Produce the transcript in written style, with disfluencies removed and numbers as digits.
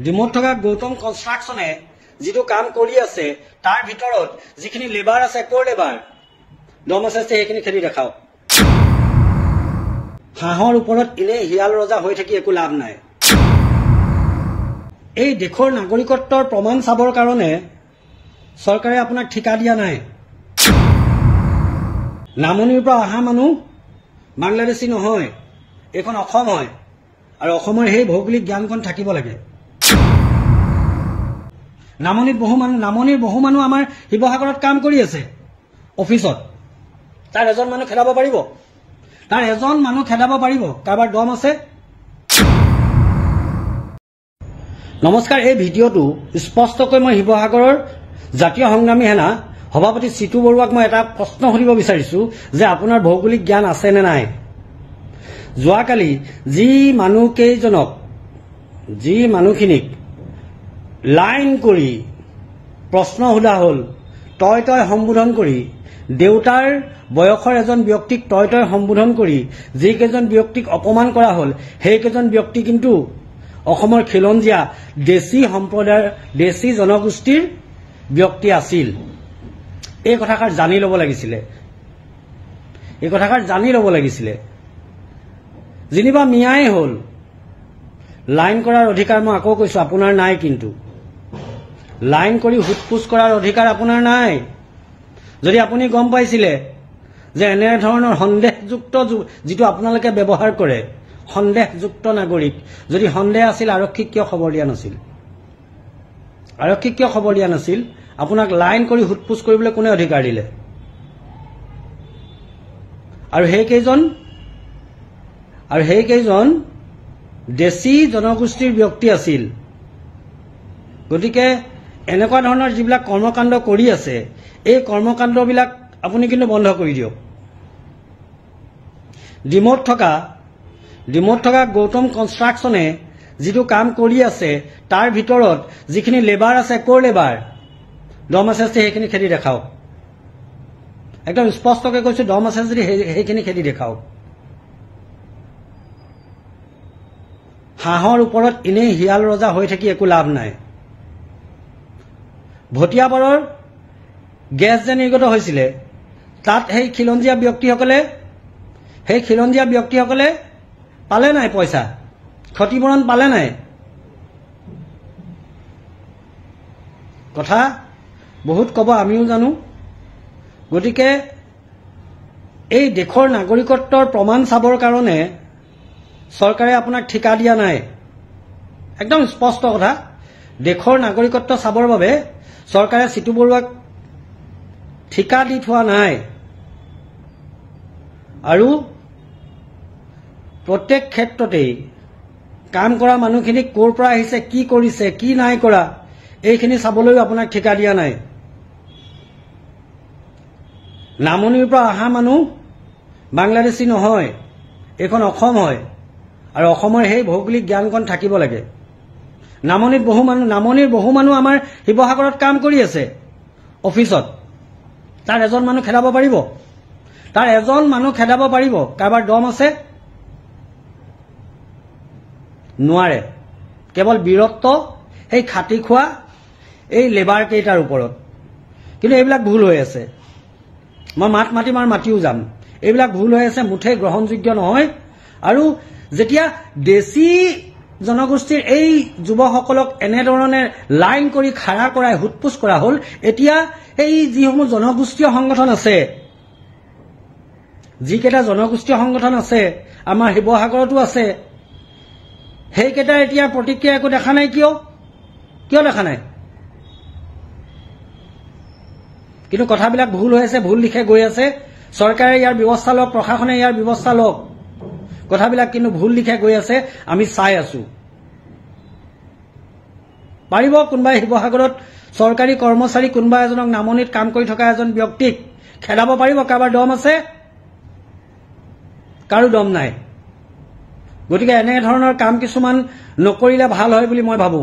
ডিমত থকা গৌতম কনষ্ট্ৰাকশ্যনে যিটো কাম কৰি আছে তাৰ ভিতৰত যিখিনি লেবাৰ আছে ক'ৰ লেবাৰ দম আছে সেইখিনি খেদি দেখাওক। হাঁহৰ ওপৰত এনে হিয়াল ৰজা হৈ থাকি একো লাভ নাই। এই দেশৰ নাগৰিকত্বৰ প্ৰমাণ চাবৰ কাৰণে চৰকাৰে আপোনাক ঠিকা দিয়া নাই। নামনিৰ পৰা অহা মানুহ বাংলাদেশী নহয়, এইখন অসম হয় আৰু অসমৰ সেই ভৌগোলিক জ্ঞানখন থাকিব লাগে। নামনিৰ বহু মানুহ আমাৰ শিৱসাগৰত কাম কৰি আছে অফিচত। তাৰ এজন মানুহ খেদাব পাৰিব? কাৰোবাৰ দম আছে? নমস্কাৰ, এই ভিডিঅ'টো স্পষ্টকৈ মই শিৱসাগৰৰ জাতীয় সংগ্ৰামী সেনা সভাপতি চিতু বৰুৱাক মই এটা প্ৰশ্ন সুধিব বিচাৰিছো যে আপোনাৰ ভৌগোলিক জ্ঞান আছে নে নাই। যোৱাকালি যি মানুহখিনিক লাইন কৰি প্ৰশ্ন সোধা হ'ল, তই সম্বোধন কৰি, দেউতাৰ বয়সৰ এজন ব্যক্তিক তই সম্বোধন কৰি যিকেইজন ব্যক্তিক অপমান কৰা হ'ল সেইকেইজন ব্যক্তি কিন্তু অসমৰ খিলঞ্জীয়া দেশী সম্প্ৰদায়ৰ দেশী জনগোষ্ঠীৰ ব্যক্তি আছিল। এই কথাষাৰ জানি ল'ব লাগিছিলে। যেনিবা মিয়াই হ'ল, লাইন কৰাৰ অধিকাৰ মই আকৌ কৈছো আপোনাৰ নাই। কিন্তু লাইন কৰি হুটপুচ কৰাৰ অধিকাৰ আপোনাৰ নাই। যদি আপুনি গম পাইছিলে যে এনেধৰণৰ সন্দেহযুক্ত যিটো আপোনালোকে ব্যৱহাৰ কৰে, সন্দেহযুক্ত নাগৰিক, যদি সন্দেহ আছিল আৰক্ষীক কিয় খবৰ দিয়া নাছিল? আপোনাক লাইন কৰি হুটপুচ কৰিবলৈ কোনে অধিকাৰ দিলে? আৰু সেইকেইজন দেশী জনগোষ্ঠীৰ ব্যক্তি আছিল। গতিকে এনেকুৱা ধৰণৰ যিবিলাক কৰ্মকাণ্ড কৰি আছে এই কৰ্মকাণ্ডবিলাক আপুনি কিন্তু বন্ধ কৰি দিয়ক। ডিমত থকা গৌতম কনষ্ট্ৰাকশ্যনে যিটো কাম কৰি আছে তাৰ ভিতৰত যিখিনি লেবাৰ আছে ক'ৰ লেবাৰ দম আছে সেইখিনি খেদি দেখাওক। একদম স্পষ্টকৈ কৈছো, দম আছে যদি সেইখিনি খেদি দেখাওক। হাঁহৰ ওপৰত এনেই হিয়াল ৰজা হৈ থাকি একো লাভ নাই। ভটিয়াপাৰৰ গেছ যে নিৰ্গত হৈছিলে তাত সেই খিলঞ্জীয়া ব্যক্তিসকলে পালে নাই পইচা? ক্ষতিপূৰণ পালে নাই? কথা বহুত ক'ব, আমিও জানো। গতিকে এই দেশৰ নাগৰিকত্বৰ প্ৰমাণ চাবৰ কাৰণে চৰকাৰে আপোনাক ঠিকা দিয়া নাই। একদম স্পষ্ট কথা। দেশৰ নাগৰিকত্ব চাবৰ বাবে চৰকাৰে চিতু বৰুৱাক ঠিকা দি থোৱা নাই। আৰু প্ৰত্যেক ক্ষেত্ৰতেই কাম কৰা মানুহখিনিক ক'ৰ পৰা আহিছে, কি কৰিছে, কি নাই কৰা, এইখিনি চাবলৈও আপোনাক ঠিকা দিয়া নাই। নামনিৰ পৰা অহা মানুহ বাংলাদেশী নহয়, এইখন অসম হয় আৰু অসমৰ সেই ভৌগোলিক জ্ঞানখন থাকিব লাগে। নামনিৰ বহু মানুহ আমাৰ শিৱসাগৰত কাম কৰি আছে অফিচত। তাৰ এজন মানুহ খেদাব পাৰিব? কাৰোবাৰ দম আছে? নোৱাৰে। কেৱল বীৰত্ব সেই খাটি খোৱা এই লেবাৰ কেইটাৰ ওপৰত। কিন্তু এইবিলাক ভুল হৈ আছে। মই মাত মাতিম আৰু মাতিও যাম। এইবিলাক ভুল হৈ আছে, মুঠেই গ্ৰহণযোগ্য নহয়। আৰু যেতিয়া দেশী জনগোষ্ঠীৰ এই যুৱকসকলক এনেধৰণে লাইন কৰি খাৰা কৰাই হুটপুচ কৰা হ'ল, এতিয়া এই যিসমূহ জনগোষ্ঠীয় সংগঠন আছে, যিকেইটা জনগোষ্ঠীয় সংগঠন আছে আমাৰ শিৱসাগৰতো আছে, সেইকেইটাৰ এতিয়া প্ৰতিক্ৰিয়া একো দেখা নাই। কিয় দেখা নাই? কিন্তু কথাবিলাক ভুল হৈ আছে, ভুল দিশে গৈ আছে। চৰকাৰে ইয়াৰ ব্যৱস্থা লওক, প্ৰশাসনে ইয়াৰ ব্যৱস্থা লওক। কথাবিলাক কিন্তু ভুল দিশে গৈ আছে, আমি চাই আছো। পাৰিব কোনোবাই শিৱসাগৰত চৰকাৰী কৰ্মচাৰী কোনোবা এজনক নামনিত কাম কৰি থকা এজন ব্যক্তিক খেদাব পাৰিব? কাৰোবাৰ দম আছে? কাৰো দম নাই। গতিকে এনেধৰণৰ কাম কিছুমান নকৰিলে ভাল হয় বুলি মই ভাবো।